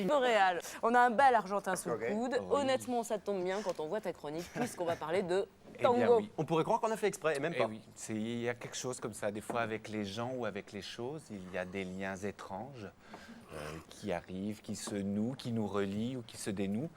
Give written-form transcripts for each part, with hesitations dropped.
L'Oréal. On a un bel argentin sous le coude. Oui. Honnêtement, ça tombe bien quand on voit ta chronique, puisqu'on va parler de tango. Eh bien, oui. On pourrait croire qu'on a fait exprès, et même pas. Oui. Il y a quelque chose comme ça, des fois avec les gens ou avec les choses, il y a des liens étranges qui arrivent, qui se nouent, qui nous relient ou qui se dénouent.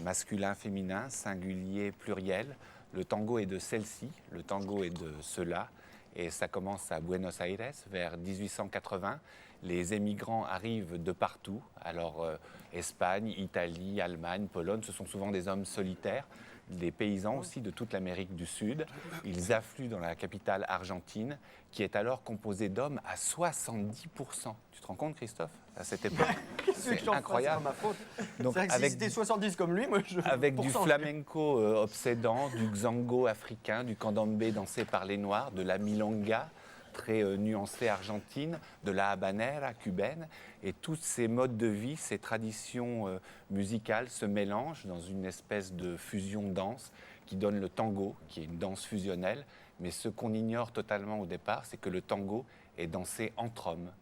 Masculin, féminin, singulier, pluriel. Le tango est de celle-ci, le tango est de cela. Et ça commence à Buenos Aires vers 1880. Les émigrants arrivent de partout. Alors, Espagne, Italie, Allemagne, Pologne, ce sont souvent des hommes solitaires, des paysans aussi de toute l'Amérique du Sud. Ils affluent dans la capitale argentine, qui est alors composée d'hommes à 70%. Tu te rends compte, Christophe, à cette époque? C'est incroyable. Ma faute. Donc, c'est vrai que si c'était 70 comme lui, moi je... Avec du flamenco obsédant, du xango africain, du candombe dansé par les Noirs, de la milonga très nuancée argentine, de la habanera cubaine. Et tous ces modes de vie, ces traditions musicales se mélangent dans une espèce de fusion-danse qui donne le tango, qui est une danse fusionnelle. Mais ce qu'on ignore totalement au départ, c'est que le tango est dansé entre hommes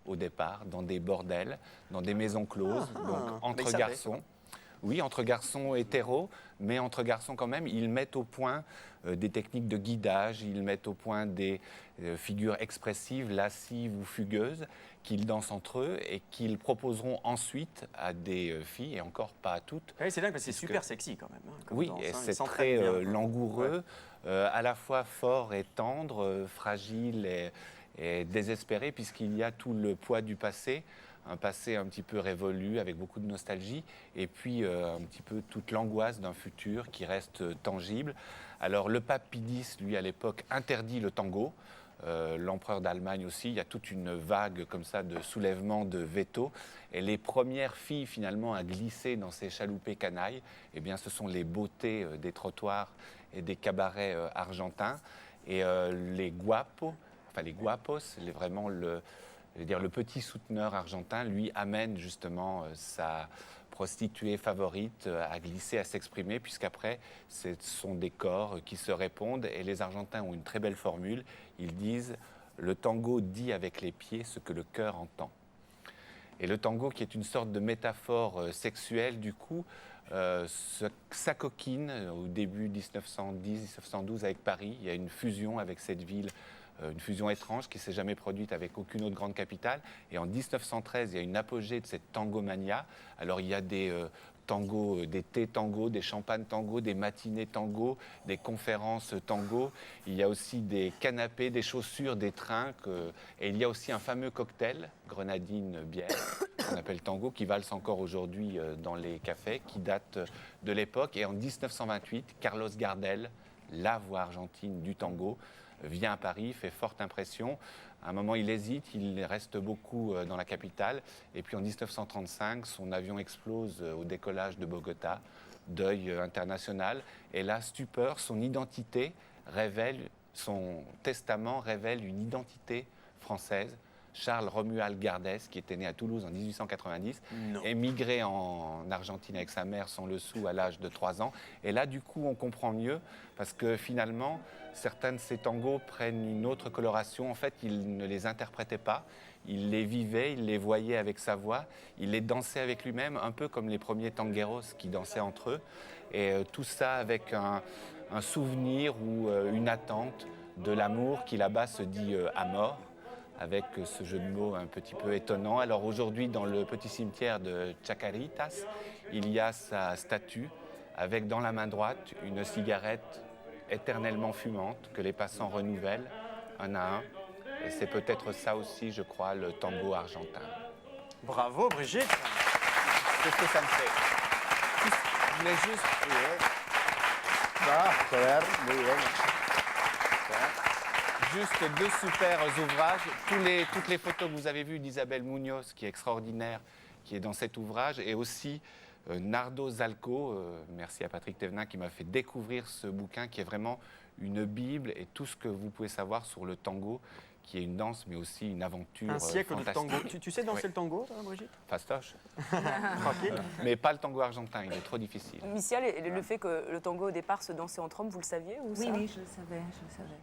au départ, dans des bordels, dans des maisons closes, donc entre garçons. Oui, entre garçons hétéros, mais entre garçons quand même, ils mettent au point des techniques de guidage, ils mettent au point des figures expressives, lascives ou fugueuses, qu'ils dansent entre eux et qu'ils proposeront ensuite à des filles, et encore pas à toutes. Oui, c'est dingue parce que c'est super sexy quand même. Hein, oui, danse, et c'est très langoureux, à la fois fort et tendre, fragile et désespéré, puisqu'il y a tout le poids du passé, un passé un petit peu révolu, avec beaucoup de nostalgie, et puis un petit peu toute l'angoisse d'un futur qui reste tangible. Alors le pape Pie X, lui, à l'époque, interdit le tango. L'empereur d'Allemagne aussi, il y a toute une vague comme ça de soulèvement de veto. Et les premières filles finalement à glisser dans ces chaloupés canailles, eh bien, ce sont les beautés des trottoirs et des cabarets argentins. Et les guapos, vraiment le petit souteneur argentin, lui amène justement sa prostituée favorite à glisser, à s'exprimer, puisqu'après, ce sont des corps qui se répondent. Et les Argentins ont une très belle formule. Ils disent « Le tango dit avec les pieds ce que le cœur entend ». Et le tango, qui est une sorte de métaphore sexuelle, du coup, s'acoquine au début 1910-1912 avec Paris. Il y a une fusion avec cette ville, une fusion étrange qui ne s'est jamais produite avec aucune autre grande capitale. Et en 1913, il y a une apogée de cette tangomania. Alors il y a des tangos, des thés tango, des champagnes tango, des matinées tango, des conférences tango. Il y a aussi des canapés, des chaussures, des trinques. Et il y a aussi un fameux cocktail, grenadine bière, qu'on appelle tango, qui valse encore aujourd'hui dans les cafés, qui date de l'époque. Et en 1928, Carlos Gardel, la voix argentine du tango, vient à Paris, fait forte impression. À un moment, il hésite, il reste beaucoup dans la capitale. Et puis en 1935, son avion explose au décollage de Bogota, deuil international. Et là, stupeur, son identité révèle, son testament révèle une identité française. Charles Romuald Gardès, qui était né à Toulouse en 1890, émigré en Argentine avec sa mère sans le sou à l'âge de 3 ans. Et là, du coup, on comprend mieux, parce que finalement, certains de ces tangos prennent une autre coloration. En fait, il ne les interprétait pas, il les vivait, il les voyait avec sa voix, il les dansait avec lui-même, un peu comme les premiers tangueros qui dansaient entre eux. Et tout ça avec un souvenir ou une attente de l'amour qui là-bas se dit à mort, avec ce jeu de mots un petit peu étonnant. Alors aujourd'hui, dans le petit cimetière de Chacaritas, il y a sa statue avec dans la main droite une cigarette éternellement fumante que les passants renouvellent un à un. Et c'est peut-être ça aussi, je crois, le tango argentin. Bravo Brigitte. Qu'est-ce que ça me fait? Je voulais juste... Juste 2 super ouvrages. Toutes les photos que vous avez vues d'Isabelle Munoz, qui est extraordinaire, qui est dans cet ouvrage, et aussi Nardo Zalco, merci à Patrick Thévenin qui m'a fait découvrir ce bouquin qui est vraiment une bible et tout ce que vous pouvez savoir sur le tango, qui est une danse mais aussi une aventure Un siècle fantastique. de tango. Tu sais danser le tango, toi, Brigitte? Fastoche. Tranquille. Mais pas le tango argentin, il est trop difficile. Michel, le fait que le tango au départ se dansait entre hommes, vous le saviez ou Oui, ça? oui, je le savais, je le savais.